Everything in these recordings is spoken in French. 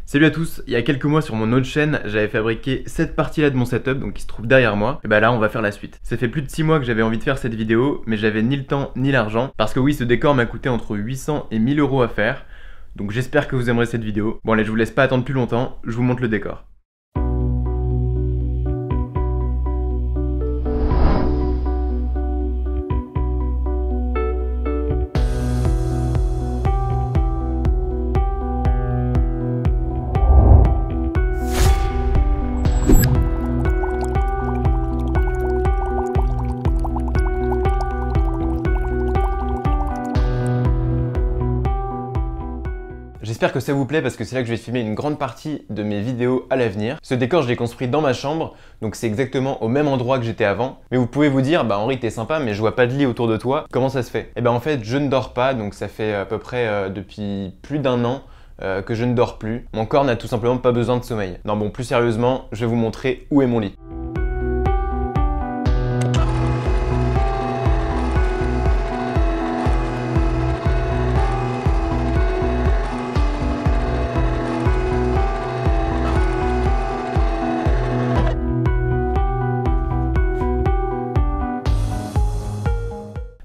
Salut à tous, il y a quelques mois sur mon autre chaîne, j'avais fabriqué cette partie-là de mon setup, donc qui se trouve derrière moi. Et bah là on va faire la suite. Ça fait plus de 6 mois que j'avais envie de faire cette vidéo, mais j'avais ni le temps ni l'argent, parce que oui, ce décor m'a coûté entre 800 et 1000 euros à faire. Donc j'espère que vous aimerez cette vidéo. Bon allez, je vous laisse pas attendre plus longtemps, je vous montre le décor. J'espère que ça vous plaît parce que c'est là que je vais filmer une grande partie de mes vidéos à l'avenir. Ce décor, je l'ai construit dans ma chambre, donc c'est exactement au même endroit que j'étais avant. Mais vous pouvez vous dire, bah Henri, t'es sympa, mais je vois pas de lit autour de toi. Comment ça se fait? Et ben en fait, je ne dors pas, donc ça fait à peu près depuis plus d'un an que je ne dors plus. Mon corps n'a tout simplement pas besoin de sommeil. Non bon, plus sérieusement, je vais vous montrer où est mon lit.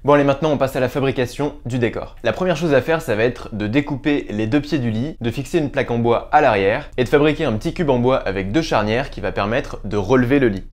Bon allez, maintenant on passe à la fabrication du décor. La première chose à faire, ça va être de découper les deux pieds du lit, de fixer une plaque en bois à l'arrière et de fabriquer un petit cube en bois avec deux charnières qui va permettre de relever le lit.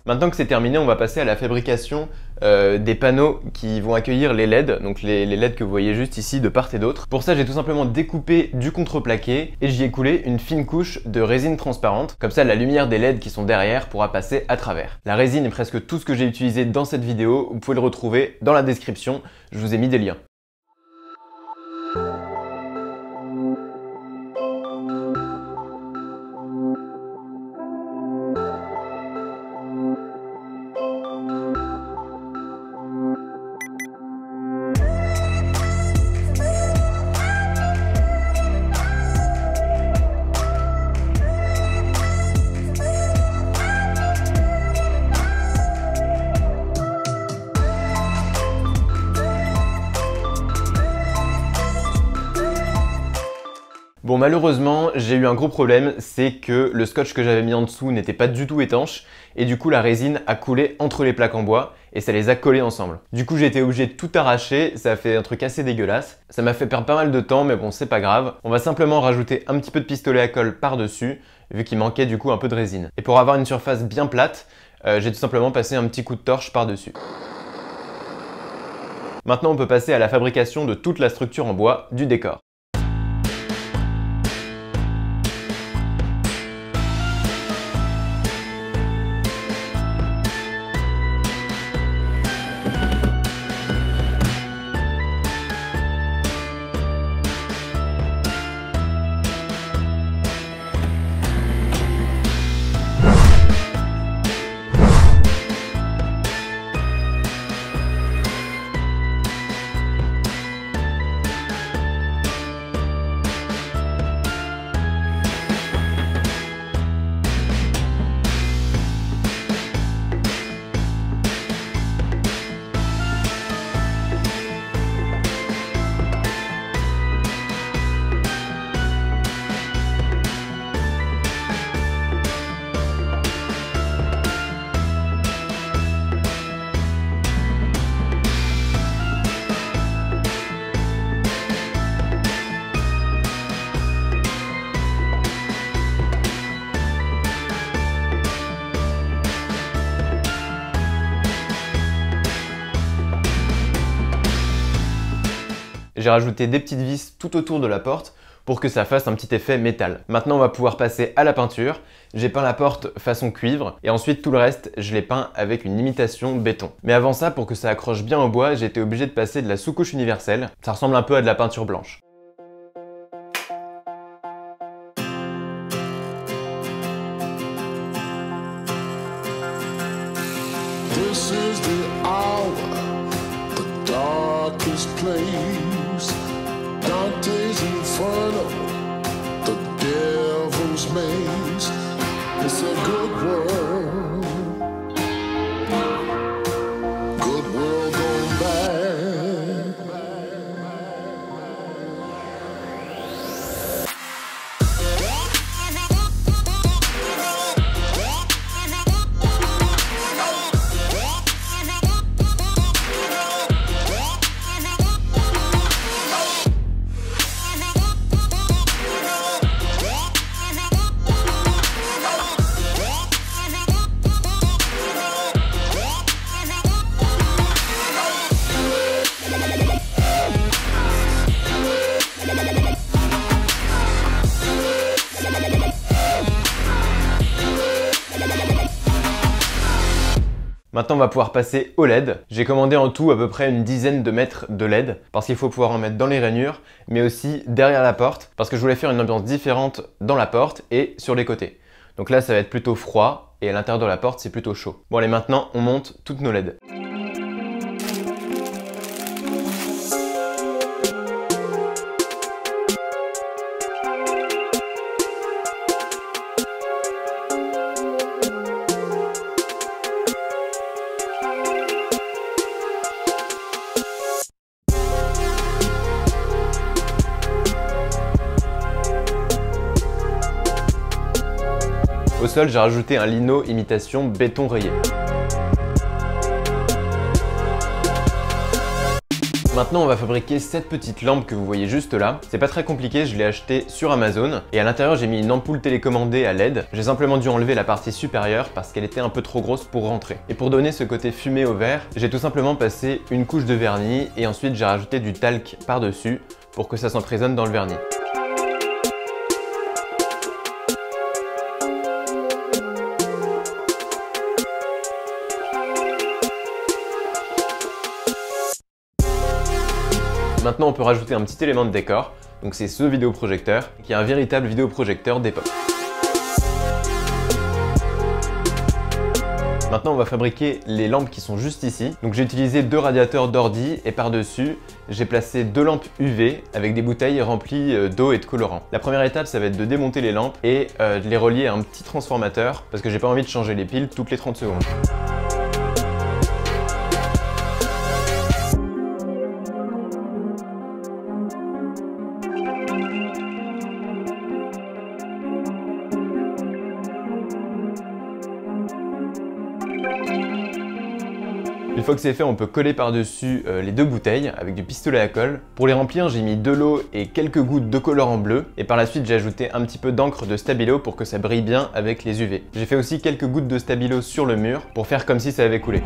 Maintenant que c'est terminé, on va passer à la fabrication des panneaux qui vont accueillir les LED, donc les LED que vous voyez juste ici de part et d'autre. Pour ça, j'ai tout simplement découpé du contreplaqué et j'y ai coulé une fine couche de résine transparente. Comme ça, la lumière des LED qui sont derrière pourra passer à travers. La résine est presque tout ce que j'ai utilisé dans cette vidéo. Vous pouvez le retrouver dans la description. Je vous ai mis des liens. Bon, malheureusement, j'ai eu un gros problème, c'est que le scotch que j'avais mis en dessous n'était pas du tout étanche et du coup la résine a coulé entre les plaques en bois et ça les a collées ensemble. Du coup, j'ai été obligé de tout arracher, ça a fait un truc assez dégueulasse. Ça m'a fait perdre pas mal de temps, mais bon, c'est pas grave. On va simplement rajouter un petit peu de pistolet à colle par-dessus, vu qu'il manquait du coup un peu de résine. Et pour avoir une surface bien plate, j'ai tout simplement passé un petit coup de torche par-dessus. Maintenant, on peut passer à la fabrication de toute la structure en bois du décor. J'ai rajouté des petites vis tout autour de la porte pour que ça fasse un petit effet métal. Maintenant on va pouvoir passer à la peinture. J'ai peint la porte façon cuivre et ensuite tout le reste je l'ai peint avec une imitation béton. Mais avant ça, pour que ça accroche bien au bois, j'ai été obligé de passer de la sous-couche universelle. Ça ressemble un peu à de la peinture blanche. This is the hour, the darkest place. Dante's Inferno, the devil's maze. It's a good world, good world gone bad. Maintenant on va pouvoir passer au LED. J'ai commandé en tout à peu près une dizaine de mètres de LED parce qu'il faut pouvoir en mettre dans les rainures mais aussi derrière la porte parce que je voulais faire une ambiance différente dans la porte et sur les côtés. Donc là ça va être plutôt froid et à l'intérieur de la porte c'est plutôt chaud. Bon allez, maintenant on monte toutes nos LED. Au sol, j'ai rajouté un lino imitation béton rayé. Maintenant, on va fabriquer cette petite lampe que vous voyez juste là. C'est pas très compliqué, je l'ai acheté sur Amazon. Et à l'intérieur, j'ai mis une ampoule télécommandée à LED. J'ai simplement dû enlever la partie supérieure parce qu'elle était un peu trop grosse pour rentrer. Et pour donner ce côté fumé au vert, j'ai tout simplement passé une couche de vernis et ensuite j'ai rajouté du talc par-dessus pour que ça s'emprisonne dans le vernis. Maintenant, on peut rajouter un petit élément de décor. Donc c'est ce vidéoprojecteur, qui est un véritable vidéoprojecteur d'époque. Maintenant, on va fabriquer les lampes qui sont juste ici. Donc j'ai utilisé 2 radiateurs d'ordi et par-dessus, j'ai placé 2 lampes UV avec des bouteilles remplies d'eau et de colorant. La première étape, ça va être de démonter les lampes et de les relier à un petit transformateur parce que j'ai pas envie de changer les piles toutes les 30 secondes. Une fois que c'est fait, on peut coller par-dessus les 2 bouteilles avec du pistolet à colle. Pour les remplir, j'ai mis de l'eau et quelques gouttes de colorant bleu. Et par la suite, j'ai ajouté un petit peu d'encre de Stabilo pour que ça brille bien avec les UV. J'ai fait aussi quelques gouttes de Stabilo sur le mur pour faire comme si ça avait coulé.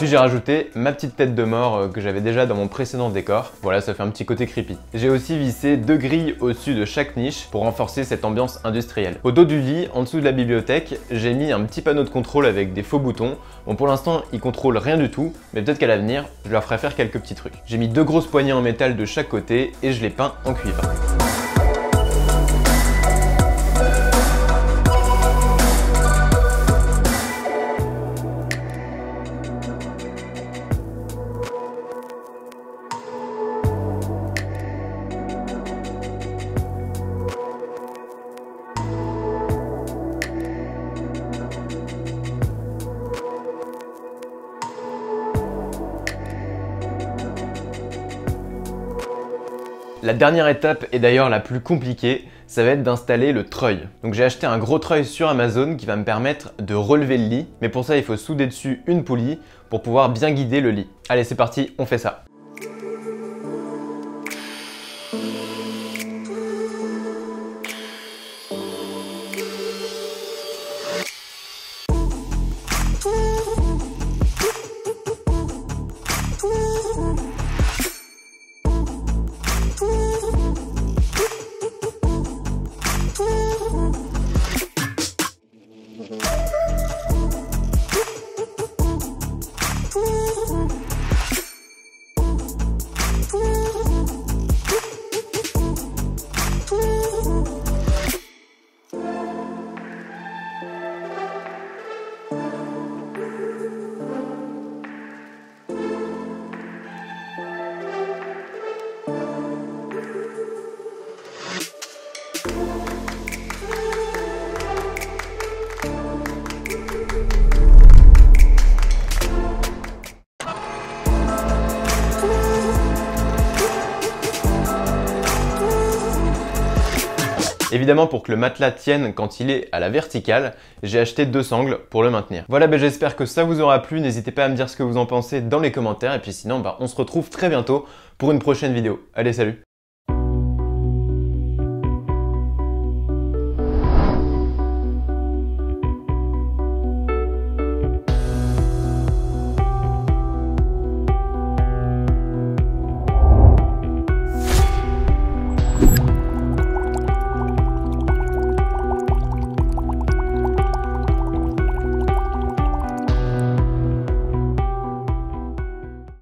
Puis j'ai rajouté ma petite tête de mort que j'avais déjà dans mon précédent décor. Voilà, ça fait un petit côté creepy. J'ai aussi vissé 2 grilles au-dessus de chaque niche pour renforcer cette ambiance industrielle. Au dos du lit, en dessous de la bibliothèque, j'ai mis un petit panneau de contrôle avec des faux boutons. Bon, pour l'instant, ils contrôlent rien du tout, mais peut-être qu'à l'avenir, je leur ferai faire quelques petits trucs. J'ai mis 2 grosses poignées en métal de chaque côté et je les peins en cuivre. La dernière étape est d'ailleurs la plus compliquée, ça va être d'installer le treuil. Donc j'ai acheté un gros treuil sur Amazon qui va me permettre de relever le lit, mais pour ça il faut souder dessus une poulie pour pouvoir bien guider le lit. Allez, c'est parti, on fait ça. Évidemment, pour que le matelas tienne quand il est à la verticale, j'ai acheté 2 sangles pour le maintenir. Voilà, j'espère que ça vous aura plu. N'hésitez pas à me dire ce que vous en pensez dans les commentaires. Et puis sinon, on se retrouve très bientôt pour une prochaine vidéo. Allez, salut!